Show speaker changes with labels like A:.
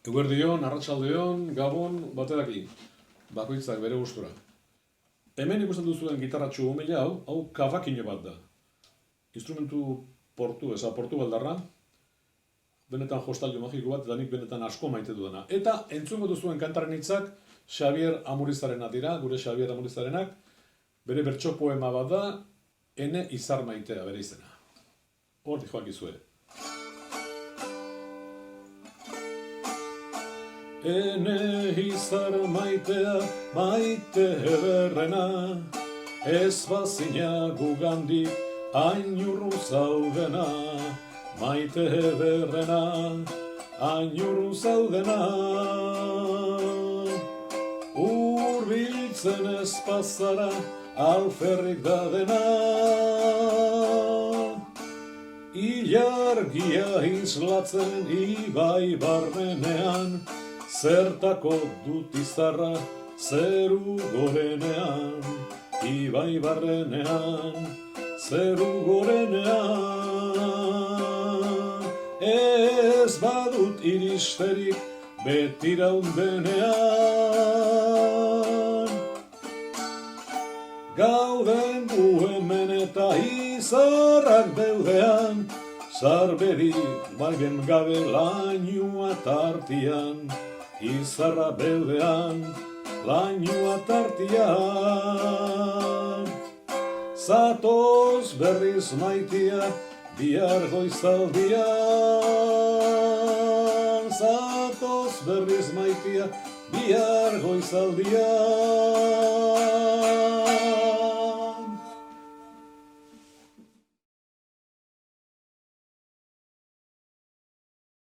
A: Eguerdion, arratsaldeon, gabon, bateraki, bakoitzak bere gustura. Hemen ikusten duzuen gitarratxu umila hau kavakino bat da. Instrumentu portugaldarra, benetan jostailu magiko bat, eta nik benetan asko maite duena. Eta entzungo duzuen kantaren hitzak Xabier Amurizarena dira, gure Xabier Amurizarenak, bere bertso poema bat da, Ene izar maitea bere izena. Hortik joak izue. Ene izar maitea, maite ederrena, ez bazina gugandik hain urru zaudena. Maite ederrena, hain urru zaudena. Urbiltzen ez pasara, alferrik da dena. Ilargia islatzen ibai barrenean, zertako dut izarra zeru gorenean. Ibai barrenean, zeru gorenean. Ez badut iristerik betiraun denean. Gauden gu hemen eta izarrak beudean, zarberi baiben gabe lainua tartian. Izarra beudean, lainua tartian. Zatoz berriz maitia, bihar goizaldian. Zatoz berriz maitia, bihar goizaldian.